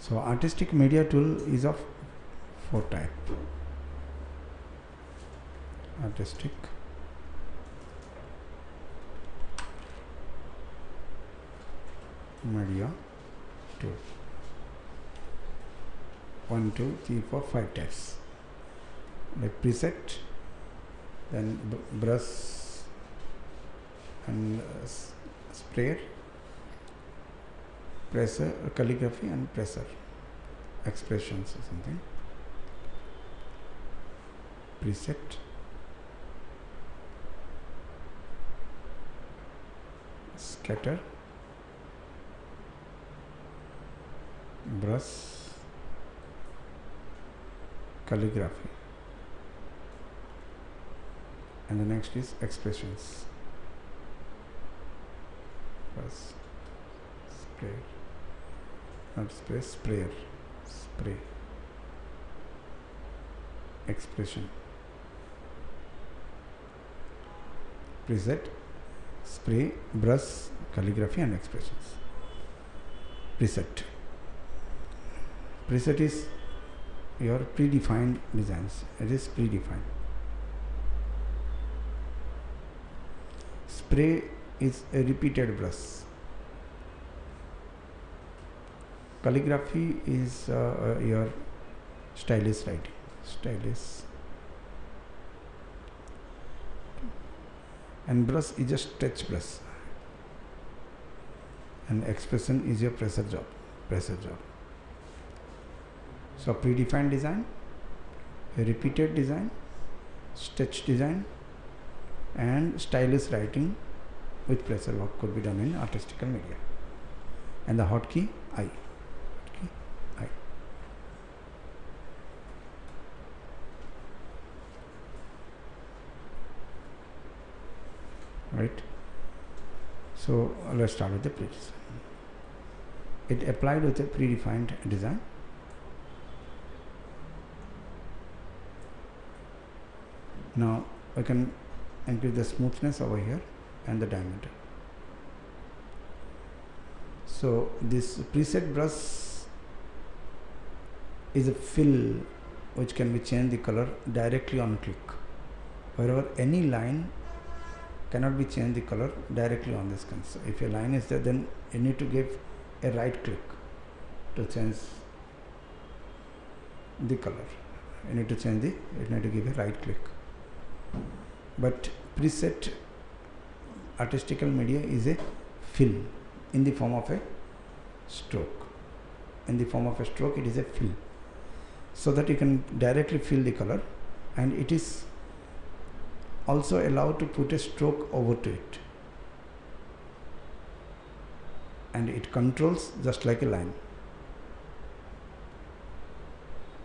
So artistic media tool is of 4 type. Artistic media tool. 1, 2, 3, 4, 5 types. Like preset, then brush and sprayer, presser, calligraphy and presser, expressions or something. Preset, scatter, brush, calligraphy, and the next is expressions. Brush, spray, not spray, sprayer, spray, expression, preset, spray, brush, calligraphy and expressions. Preset. Preset is your predefined designs. It is predefined. Spray is a repeated brush. Calligraphy is your stylus writing. Stylus. And brush is a stretch brush. And expression is your pressure job. Pressure job. So predefined design, a repeated design, stretch design, and stylus writing with pressure work could be done in artistical media. And the hotkey I. Hotkey I. Right. So let's start with the predesign. It applied with a predefined design. Now I can increase the smoothness over here and the diameter. So this preset brush is a fill which can be changed the color directly on click. Wherever any line cannot be changed the color directly on this. So if a line is there, then you need to give a right click to change the color. You need to change the, you need to give a right click. But preset artistical media is a fill in the form of a stroke. In the form of a stroke, it is a fill, so that you can directly fill the color, and it is also allowed to put a stroke over to it, and it controls just like a line.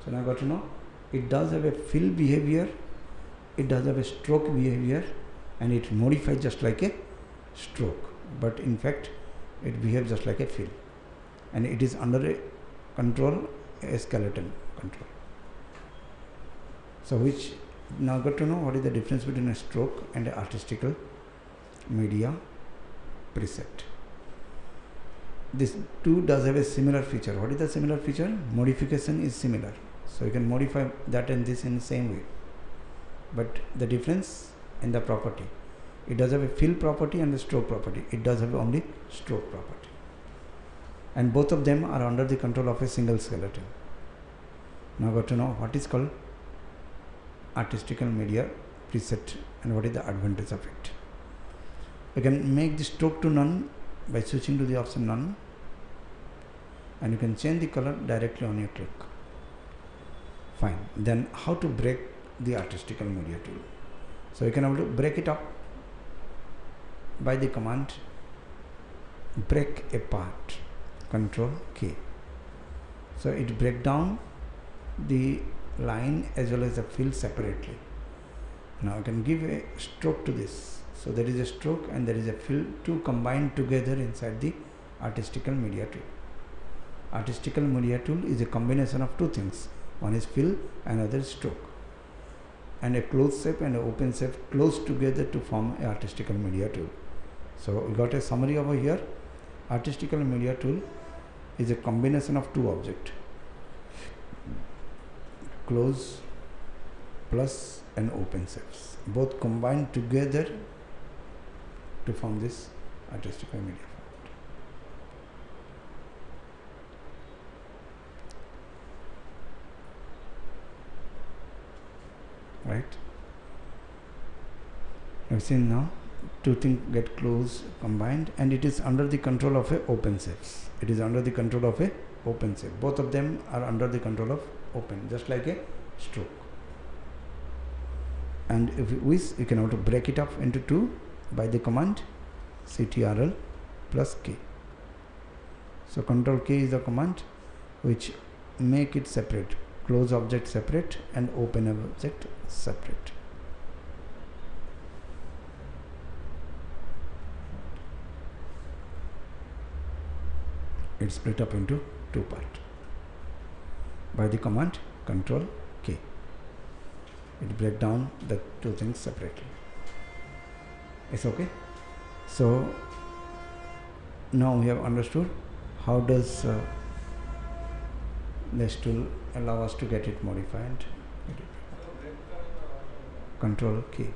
So now I got to know it does have a fill behavior, it does have a stroke behavior, and it modifies just like a stroke, but in fact it behaves just like a fill, and it is under a control, a skeleton control. So which now got to know what is the difference between a stroke and an artistical media preset. This two does have a similar feature. What is the similar feature? Modification is similar, so you can modify that and this in the same way, but the difference in the property. It does have a fill property and the stroke property. It does have only stroke property, and both of them are under the control of a single skeleton. Now got to know what is called artistical media preset and what is the advantage of it. You can make the stroke to none by switching to the option none, and you can change the color directly on your click. Fine. Then how to break the artistical media tool? So you can able to break it up by the command break apart, Control K. So it break down the line as well as the fill separately. Now I can give a stroke to this. So there is a stroke and there is a fill, two combined together inside the artistical media tool. Artistical media tool is a combination of two things. One is fill, another is stroke, and a closed shape and an open shape close together to form a artistical media tool. So we got a summary over here. Artistical media tool is a combination of two objects, close plus and open shapes, both combined together to form this artistic media format. Right? You've seen now two things get close, combined, and it is under the control of a open shapes. It is under the control of a open shape. Both of them are under the control of open, just like a stroke. And if you wish, you can also break it up into two by the command ctrl plus K. So control K is the command which make it separate, close object separate and open object separate. It's split up into two parts by the command control K. It break down the two things separately. It's okay. So now we have understood how does this tool allow us to get it modified. Control K.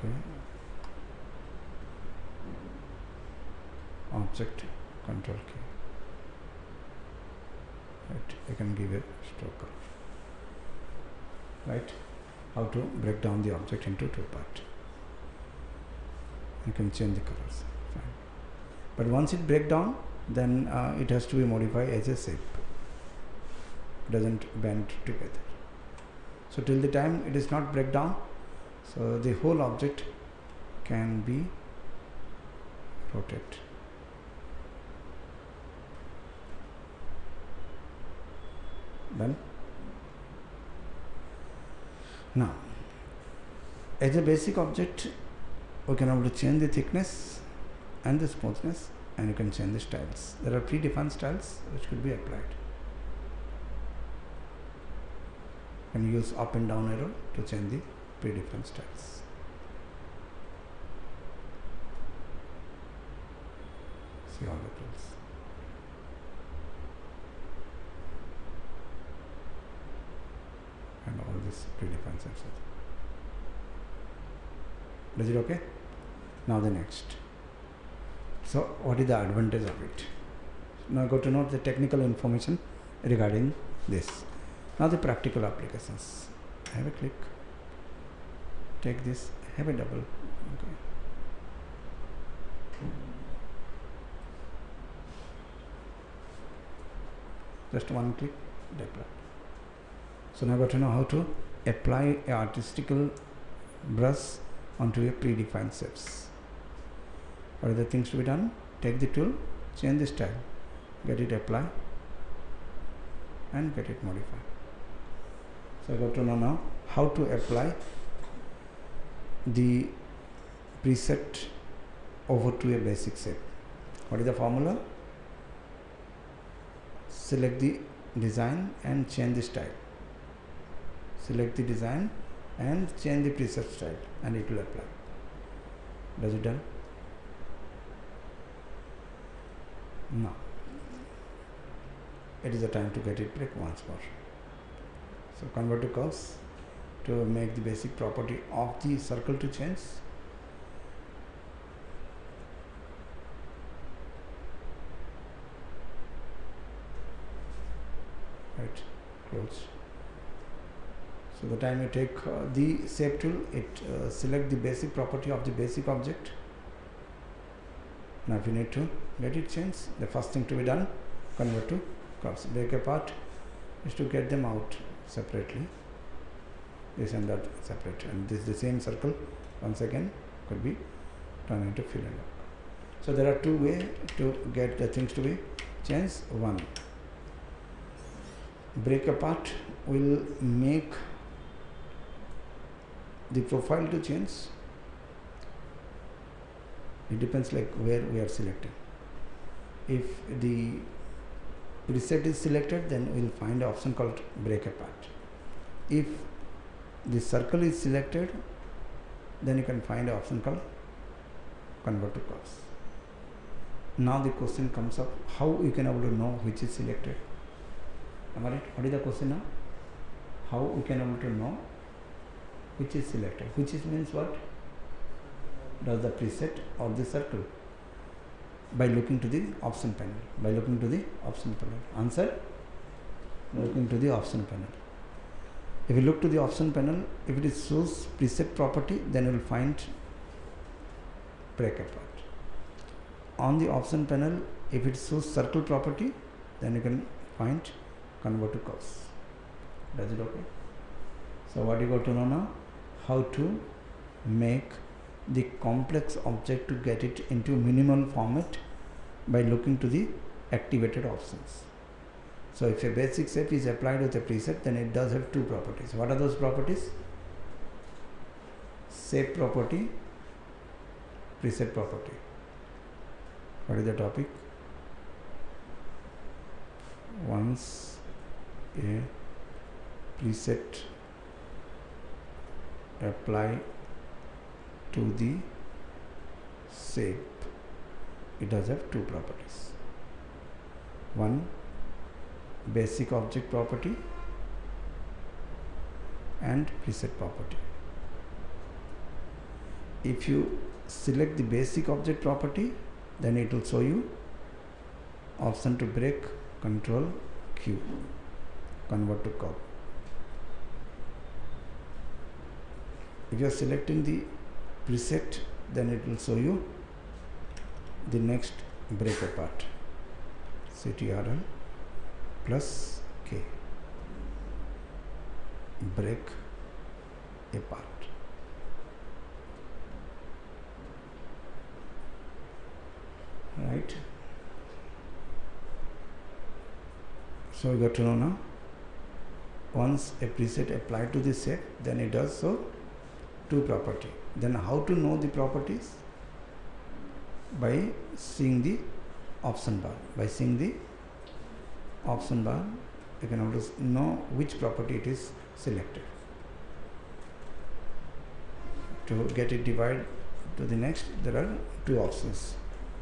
Okay. Object control K. Right. I can give a stroke color. Right. How to break down the object into two parts. You can change the colors. Fine. But once it break down, then it has to be modified as a shape. It doesn't bend together. So till the time it is not break down, so the whole object can be rotated. Done. Now, as a basic object, we can able to change the thickness and the smoothness, and you can change the styles. There are predefined styles which could be applied. You can use up and down arrow to change the predefined styles. See all the tools. And all this predefined styles. Is it okay? Now the next. So what is the advantage of it? Now go to note the technical information regarding this. Now the practical applications. Have a click. Take this. Have a double. Okay. Just one click. Deploy. So now got to know how to apply a artistical brush onto a predefined shapes. What are the things to be done? Take the tool, change the style, get it apply, and get it modify. So I got to know now how to apply the preset over to a basic shape. What is the formula? Select the design and change the style. Select the design and change the preset style, and it will apply. Does it done? Now it is the time to get it break once more. So convert to curves to make the basic property of the circle to change. Right, close. So the time you take the shape tool, it select the basic property of the basic object. Now if you need to get it changed, the first thing to be done, convert to curves. Break apart is to get them out separately. This and that separate, and this is the same circle once again could be turned into fill and lock. So there are two ways to get the things to be changed. One, break apart will make the profile to change. It depends like where we are selecting. If the preset is selected, then we will find an option called break apart. If this circle is selected, then you can find an option called convert to curves. Now the question comes up, how you can able to know which is selected? Am I right? What is the question now? How we can able to know which is selected? Which is means what? Does the preset of the circle? By looking to the option panel. By looking to the option panel. Answer? Looking to the option panel. If you look to the option panel, if it shows preset property, then you will find break apart. On the option panel, if it shows circle property, then you can find convert to curves. Does it okay? So what you got to know now? How to make the complex object to get it into minimal format by looking to the activated options. So if a basic shape is applied with a preset, then it does have two properties. What are those properties? Shape property, preset property. What is the topic? Once a preset apply to the shape, it does have two properties. One, basic object property and preset property. If you select the basic object property, then it will show you option to break, control Q, convert to curve. If you are selecting the preset, then it will show you the next break apart, CTRL plus K, break apart. Right. So you got to know now, once a preset applied to the shape, then it does so two property. Then how to know the properties? By seeing the option bar. By seeing the option bar, you can always know which property it is selected. To get it divided to the next, there are two options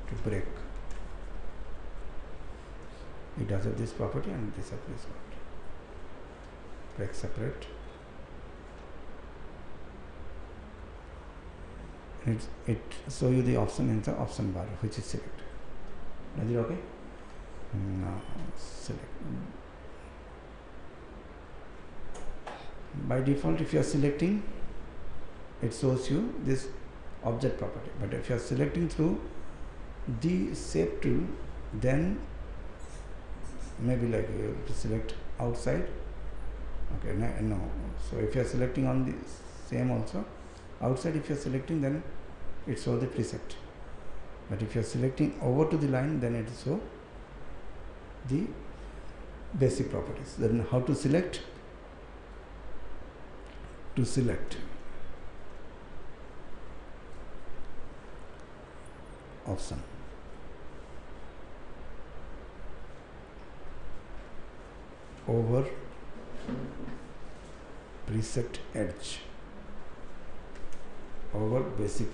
to break. It does have this property and this property. Break separate. It show you the option in the option bar which is selected. Is it okay? Now select. By default, if you are selecting, it shows you this object property. But if you are selecting through the shape tool, then maybe like you have to select outside. Okay, no. So if you are selecting on the same also, outside if you are selecting, then it shows the preset. But if you are selecting over to the line, then it shows the basic properties. Then how to select? To select option, over preset edge, over basic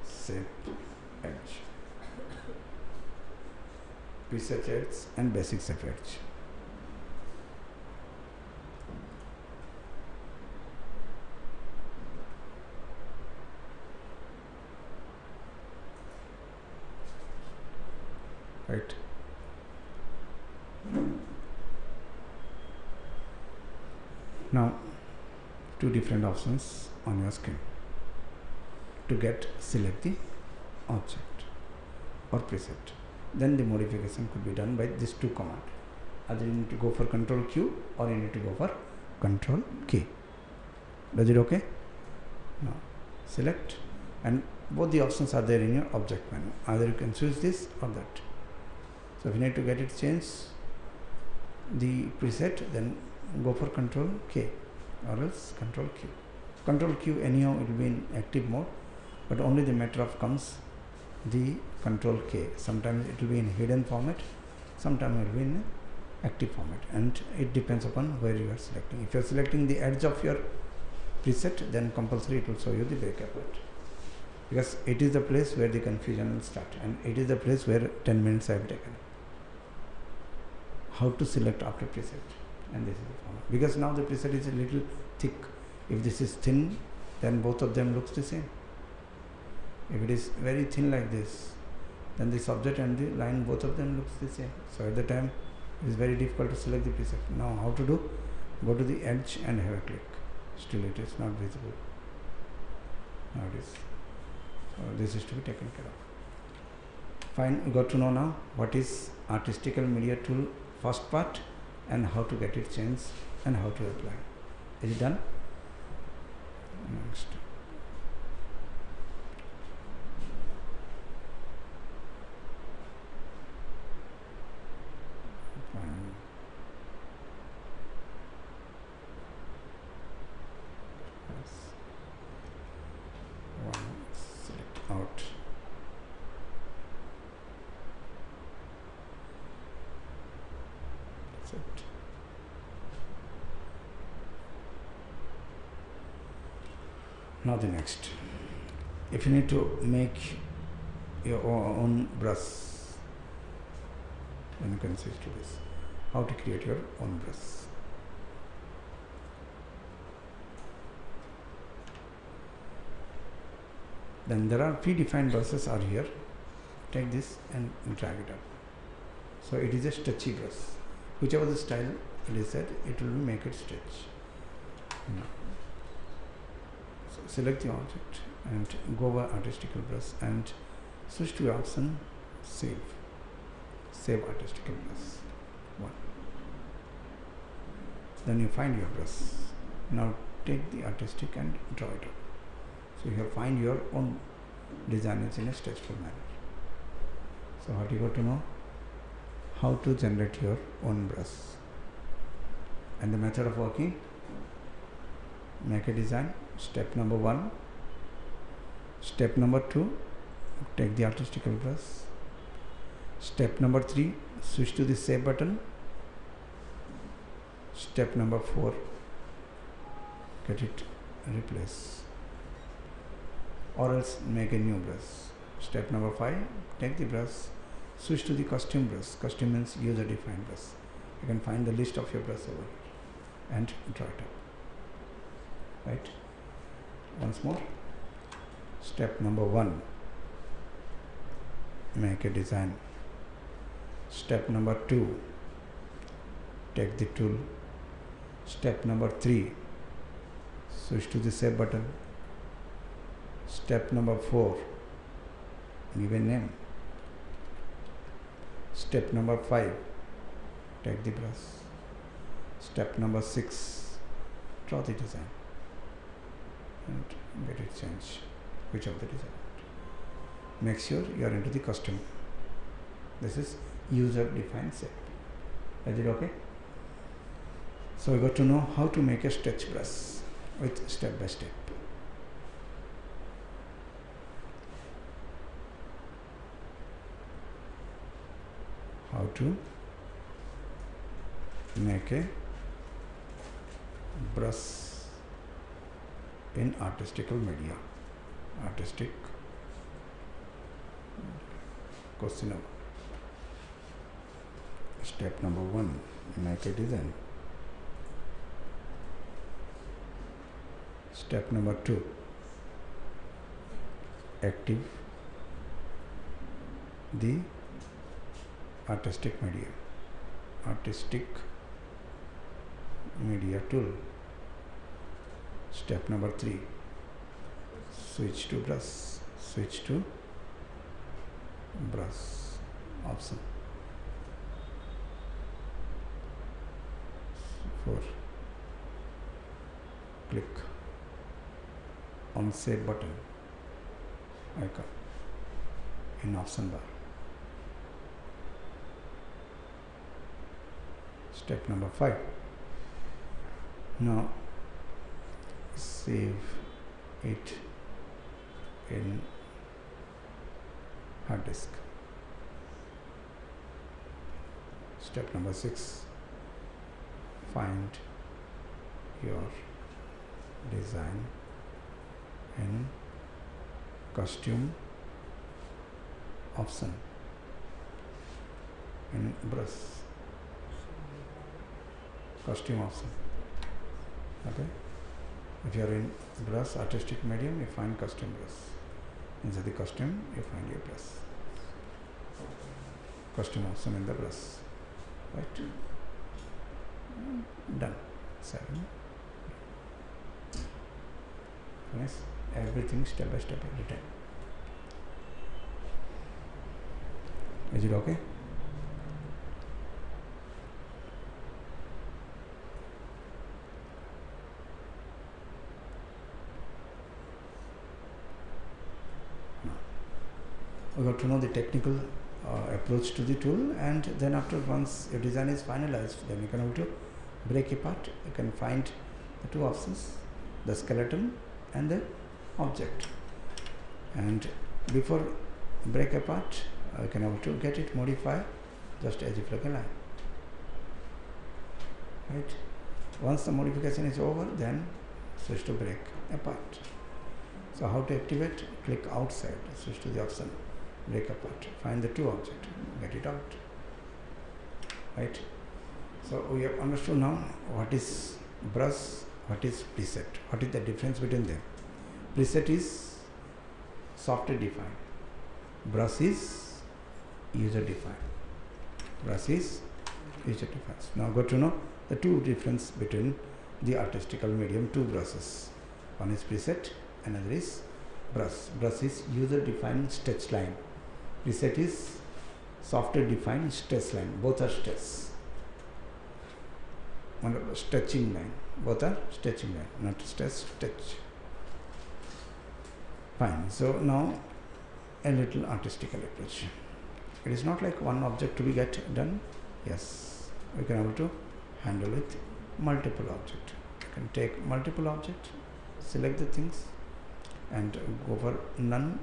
shape edge, preset edge and basic shape edge. Right. Now, two different options on your screen to get select the object or preset. Then the modification could be done by these two commands. Either you need to go for Control Q or you need to go for Control K. Does it okay? Now, select, and both the options are there in your object menu. Either you can choose this or that. So if you need to get it changed, the preset, then go for Control K or else Control Q. Control Q anyhow it will be in active mode, but only the matter of comes the Control K. Sometimes it will be in hidden format, sometimes it will be in active format, and it depends upon where you are selecting. If you are selecting the edge of your preset, then compulsory it will show you the break apart, because it is the place where the confusion will start, and it is the place where 10 minutes I have taken. How to select after preset, and this is the format, because now the preset is a little thick. If this is thin, then both of them looks the same. If it is very thin like this, then the subject and the line, both of them looks the same. So at the time it is very difficult to select the preset. Now how to do? Go to the edge and have a click. Still it is not visible. Now it is. So this is to be taken care of. Fine, we got to know now what is artistical media tool first part, and how to get it changed, and how to apply. Is it done? Next. Select out. That's it. Now the next, if you need to make your own brush, then you can switch to this. How to create your own brush. Then there are predefined brushes are here. Take this and drag it up. So it is a stretchy brush. Whichever the style it is set, it will make it stretch. Now, so select the object and go over artistical brush and switch to option save. Save artistical brush. 1. Then you find your brush. Now take the artistic and draw it up. So you have find your own design in a stretchful manner. So what you got to know? How to generate your own brush. And the method of working: make a design. Step number 1. Step number 2, take the artistical brush. Step number 3, switch to the save button. Step number 4, get it replace, or else make a new brush. Step number 5, take the brush, switch to the custom brush. Custom means user defined brush. You can find the list of your brush over here and draw it up. Right? Once more. Step number 1, make a design. Step number 2, take the tool. Step number 3, switch to the save button. Step number 4, give a name. Step number 5, take the brush. Step number 6, draw the design and get it changed, which of the design. Make sure you are into the custom. This is user defined set. Is it okay? So we got to know how to make a stretch brush with step by step. How to make a brush in artistical media. Artistic question. Step number 1, make a design. Step number 2, active the artistic media tool. Step number 3, switch to brush option. 4, click on save button icon in option bar. Step number 5, now save it in hard disk. Step number 6, find your design in costume option in brush costume option. Okay, if you are in brush artistic medium, you find costume brush. Inside the costume you find your brush, costume option in the brush, right? Done. 7. Yes, everything step by step written. Is it okay? We got to know the technical approach to the tool, and then after, once your design is finalized, then you can able to break apart. You can find the two options, the skeleton and the object, and before break apart you can able to get it modify just as if like a line, right? Once the modification is over, then switch to break apart. So how to activate? Click outside, switch to the option break apart, find the two object, get it out, right? So we have understood now what is brush, what is preset, what is the difference between them. Preset is software defined, brush is user defined. Brush is user defined. Now got to know the two difference between the artistical medium, two brushes. One is preset, another is brush. Brush is user defined sketch line. Preset is software defined sketch line. Both are sketch. One stretching line. Both are stretching line, not stretch. Fine. So now a little artistical approach. It is not like one object to be get done. Yes, we can able to handle with multiple object. You can take multiple object, select the things, and go for none,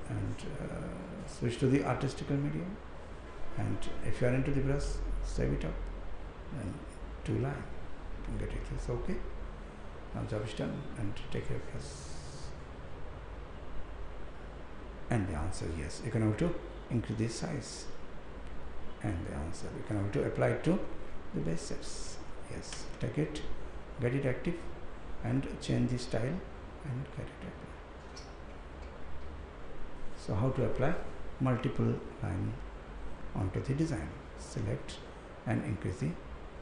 and switch to the artistical medium. And if you are into the brush, save it up, and two line, get it. It's okay. Now job is done, and take your brush. And the answer is yes. You can able to increase the size, and the answer you can able to apply it to the base sets. Yes, take it, get it active, and change the style, and get it applied. So how to apply multiple line onto the design? Select and increase the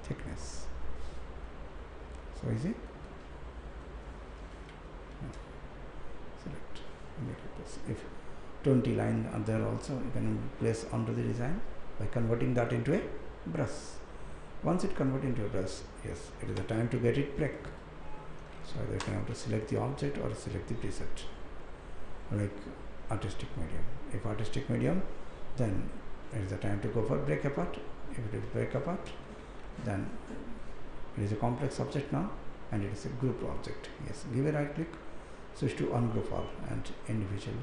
thickness. So easy. Select and make it plus. If 20 lines are there also, you can place onto the design by converting that into a brush. Once it convert into a brush, yes, it is the time to get it break. So either you can have to select the object or select the preset, like artistic medium. If artistic medium, then it is the time to go for break apart. If it is break apart, then it is a complex object now, and it is a group object. Yes, give a right click, switch to ungroup all, and individual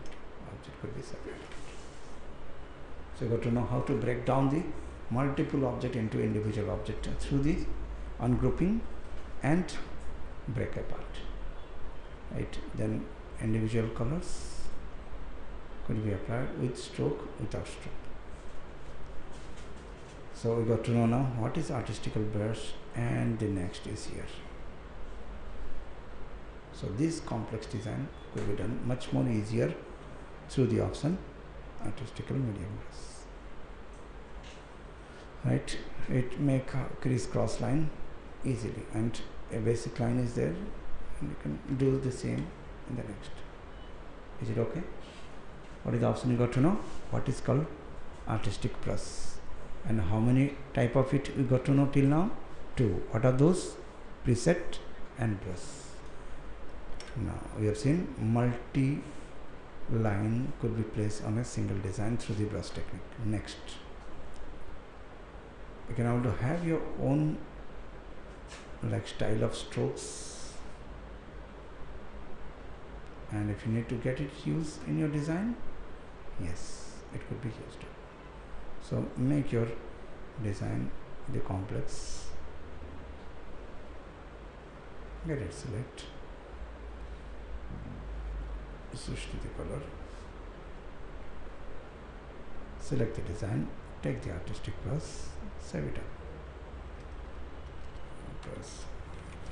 object could be separated. So you got to know how to break down the multiple object into individual object through the ungrouping and break apart, right? Then individual colors could be applied with stroke, without stroke. So we got to know now what is artistical brush, and the next is here. So this complex design could be done much more easier through the option artistical medium brush, right? It make a criss-cross line easily, and a basic line is there, and you can do the same in the next. Is it okay? What is the option you got to know? What is called artistic brush, and how many type of it we got to know till now? 2. What are those? Preset and brush. Now we have seen multi line could be placed on a single design through the brush technique. Next, you can also have your own like style of strokes, and if you need to get it used in your design, yes, it could be used. So make your design the complex get it, select, switch to the color, select the design, take the artistic brush, save it up, press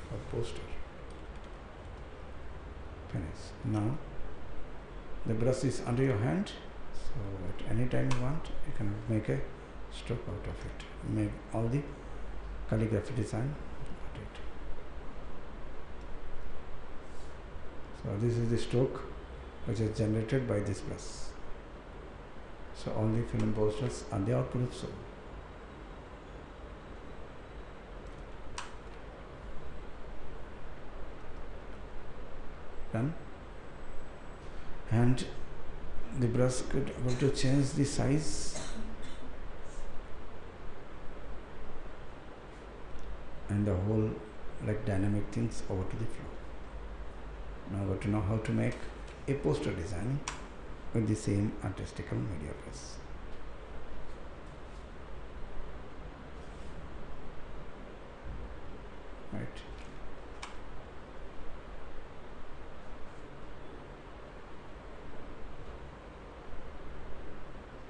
for poster, finish. Now the brush is under your hand, so at any time you want you can make a stroke out of it, make all the calligraphy design. So this is the stroke which is generated by this brush. So all the film posters are the output of so. Done. And the brush could able to change the size and the whole like dynamic things over to the floor. Now got to know how to make a poster design with the same artistical media brush. Right.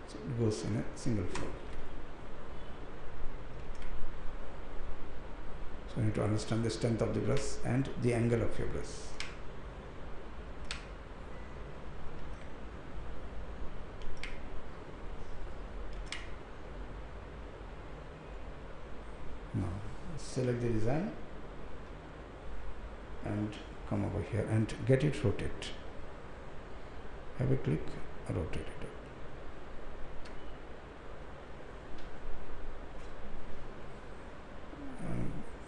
So it goes in a single flow. So you need to understand the strength of the brush and the angle of your brush. Now select the design and come over here and get it rotate. Have a click, rotate it.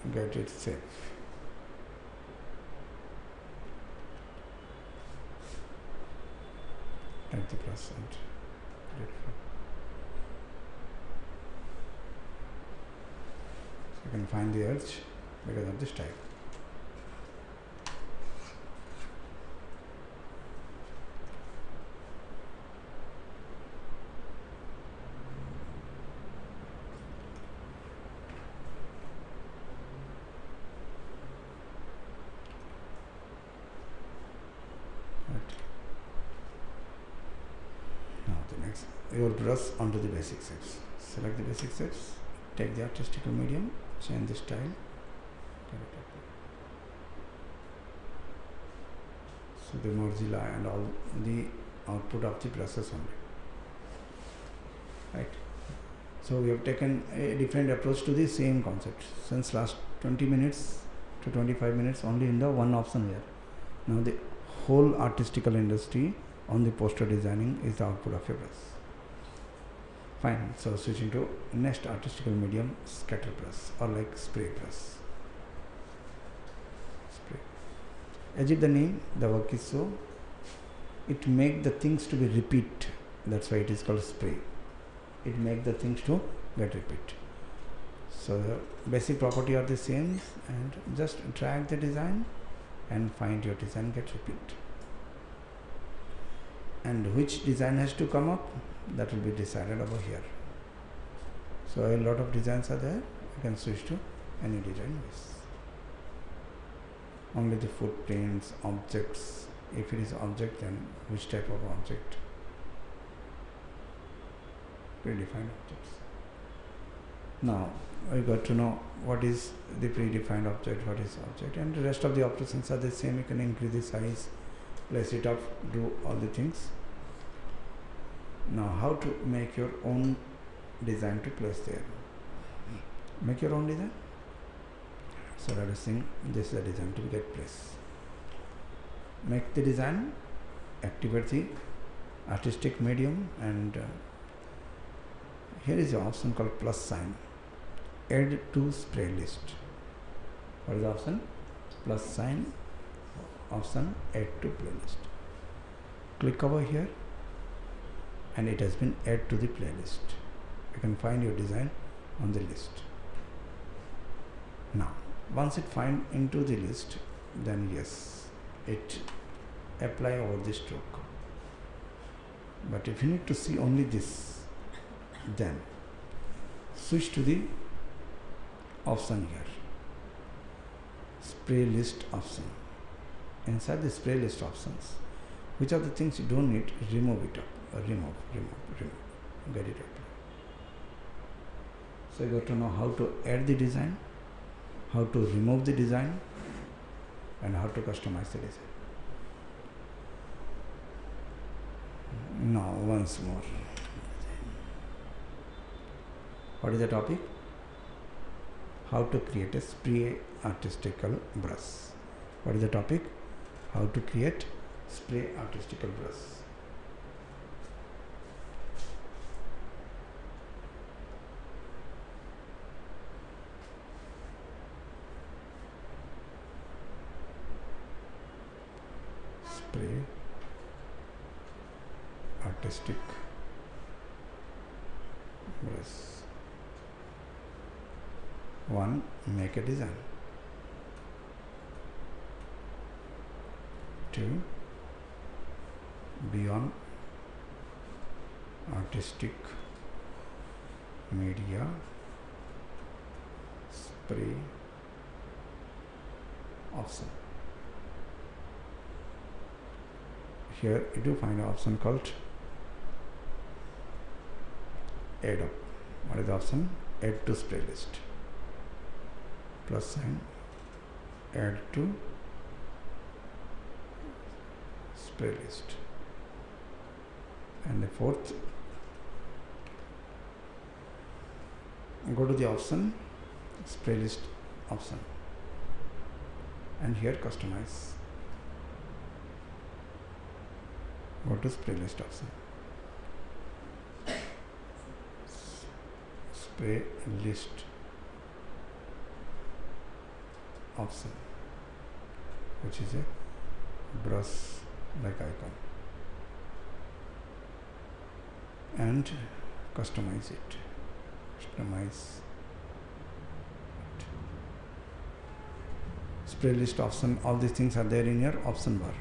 And get it safe. Take the plus and get it. You can find the edge because of this type. Right. Now the next, your brush onto the basic shapes. Select the basic shapes, take the artistical medium, change the style, so the Mozilla and all the output of the process only. Right. So we have taken a different approach to the same concept since last 20 minutes to 25 minutes only in the one option here. Now the whole artistical industry on the poster designing is the output of your brush. Fine. So switching to next artistical medium, scatter brush or like spray brush. Spray. As it the name, the work is so. It make the things to be repeat. That's why it is called spray. It make the things to get repeat. So the basic property are the same, and just drag the design and find your design get repeat. And which design has to come up, that will be decided over here. So a lot of designs are there. You can switch to any design. Only the footprints, objects. If it is object, then which type of object? Predefined objects. Now we got to know what is the predefined object, what is object, and the rest of the operations are the same. You can increase the size, place it up, do all the things. Now how to make your own design to place there. Make your own design. So let us think this is the design to get placed. Make the design, activate the artistic medium, and here is the option called plus sign. Add to spray list. What is the option? Plus sign, option add to playlist. Click over here and it has been added to the playlist. You can find your design on the list. Now once it find into the list, then yes, it apply over the stroke. But if you need to see only this, then switch to the option here, spray list option. Inside the spray list options, which are the things you don't need, remove it up, remove, get it up. So you got to know how to add the design, how to remove the design, and how to customize the design. Now once more, what is the topic? How to create a spray artistical brush. What is the topic? How to create spray artistical brush. Spray artistic brush. 1. Make a design. 2. Beyond artistic media spray option. Here you do find an option called add up. What is the option? Add to spray list. Plus sign, add to spray list. And the 4th, go to the option, spray list option, and here customize. Go to spray list option, spray list option, which is a brush like icon, and customize it. Spray list option, all these things are there in your option bar.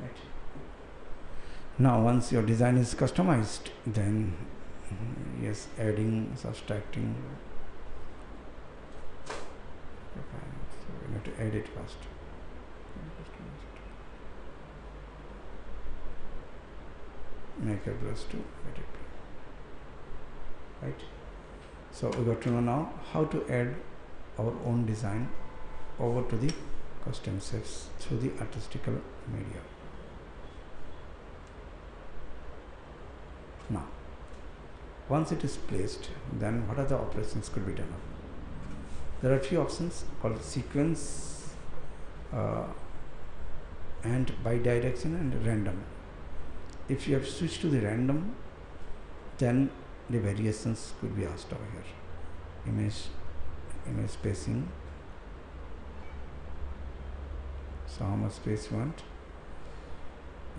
Right. Now once your design is customized, then yes, adding, subtracting. So we have to add it first. Make a brush to get it. Right. So we got to know now how to add our own design over to the custom shapes through the artistical media. Now, once it is placed, then what are the operations could be done? There are few options called sequence and bidirection and random. If you have switched to the random, then the variations could be asked over here. Image spacing. So how much space you want?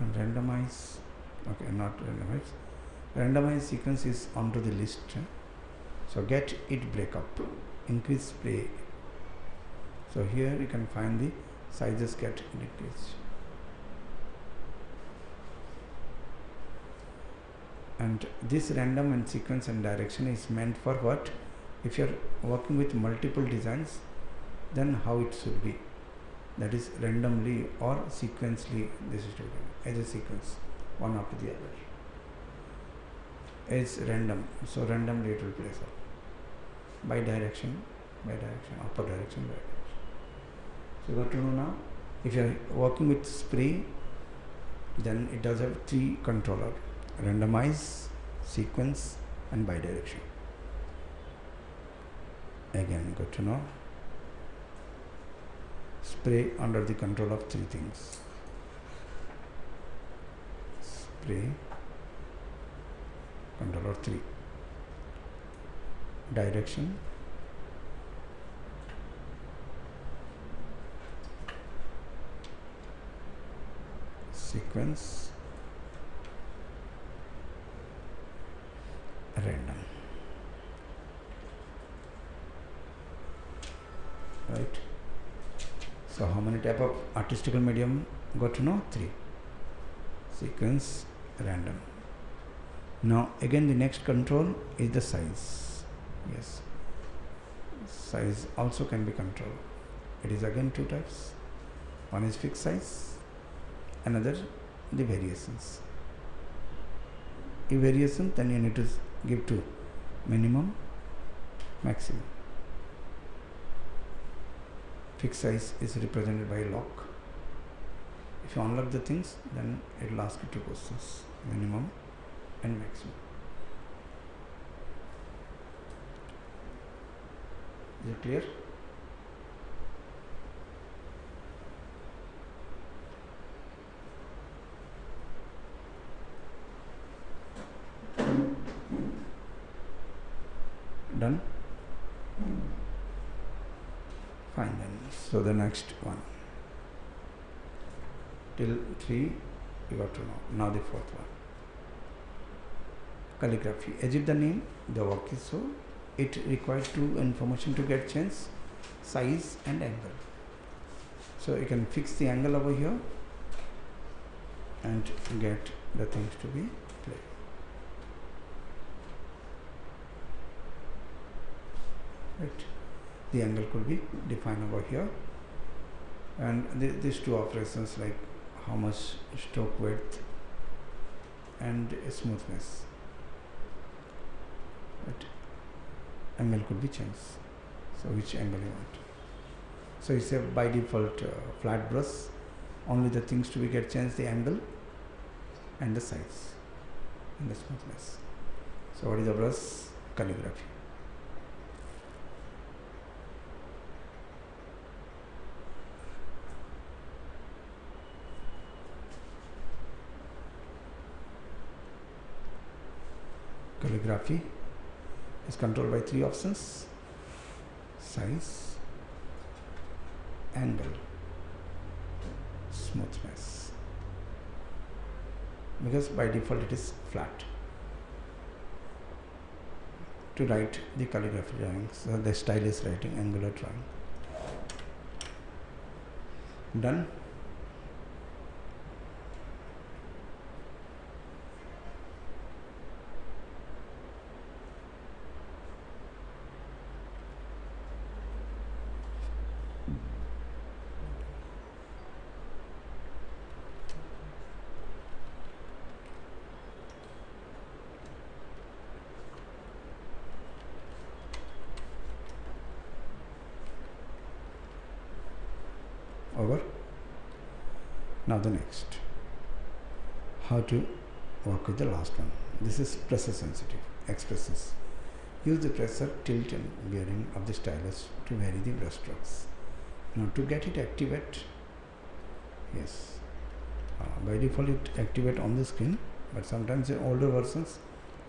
And randomize. Okay, not randomize. Randomize sequence is onto the list. So get it breakup. Increase spray. So here you can find the sizes get decreased. And this random and sequence and direction is meant for what? If you are working with multiple designs, then how it should be. That is randomly or sequentially. This is to be as a sequence, one after the other. Is random, so randomly it will place up. Bidirection, upper direction, by direction. So you got to know now. If you are working with spray, then it does have 3 controller: randomize, sequence, and bidirection. Again, got to know. Spray under the control of 3 things. Spray, control of 3. Direction, sequence, random. Right. So how many type of artistical medium got to know? 3. Sequence, random. Now again the next control is the size. Yes, size also can be controlled. It is again two types. One is fixed size, another the variations. If variation, then you need to give two: minimum, maximum. Fixed size is represented by a lock. If you unlock the things, then it will ask you two questions: minimum and maximum. Is it clear? Done? Fine then. So the next one. Till 3 you got to know. Now the fourth one. Calligraphy. As if the name, the work is so, it requires two information to get changed: size and angle. So you can fix the angle over here and get the things to be played. Right. The angle could be defined over here, and these two operations like how much stroke width and smoothness. Right. Angle could be changed. So which angle you want? So it's a by default flat brush. Only the things to be get changed: the angle and the size and the smoothness. So what is the brush? Calligraphy. Calligraphy is controlled by three options: size, angle, smoothness. Because by default it is flat. To write the calligraphy drawings, so the style is writing angular drawing. Done? Over. Now the next, how to work with the last one. This is pressure sensitive expressions. Use the pressure, tilt and bearing of the stylus to vary the brush strokes. Now to get it activate, yes, by default it activate on the screen, but sometimes in older versions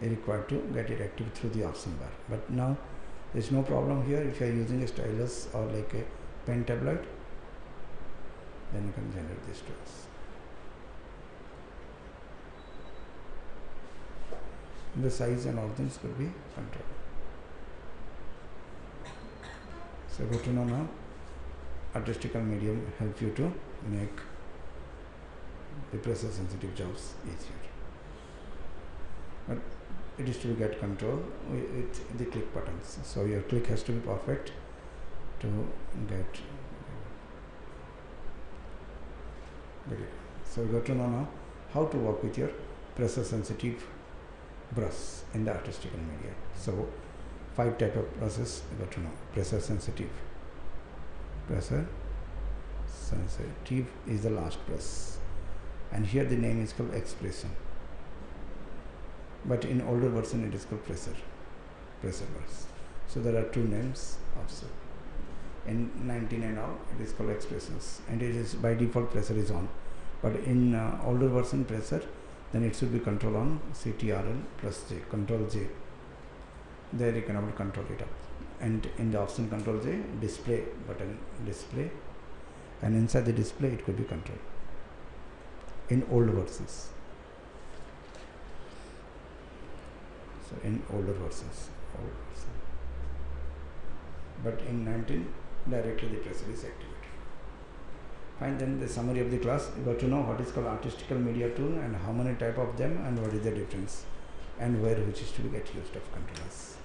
it required to get it active through the option bar. But now there is no problem here. If you are using a stylus or like a pen tablet, then you can generate these strokes. The size and all things could be controlled. So go to know now. Artistical medium help you to make the pressure sensitive jobs easier. But it is to get control with the click buttons. So your click has to be perfect to get. So you got to know now how to work with your pressure sensitive brush in the artistical media. So 5 type of brushes you got to know. Pressure sensitive is the last brush, and here the name is called expression, but in older version it is called pressure brush. So there are two names also. In 19 and now it is called expressions, and it is by default pressure is on, but in older version pressure, then it should be control on CTRL plus J, control J. There you can able to control it up, and in the option control J, display button, display, and inside the display it could be controlled in old versions. So in older versions, but in 19 directly the pressure is activated. Fine, then the summary of the class, you got to know what is called artistical media tool and how many type of them and what is the difference and where which is to get used of controllers.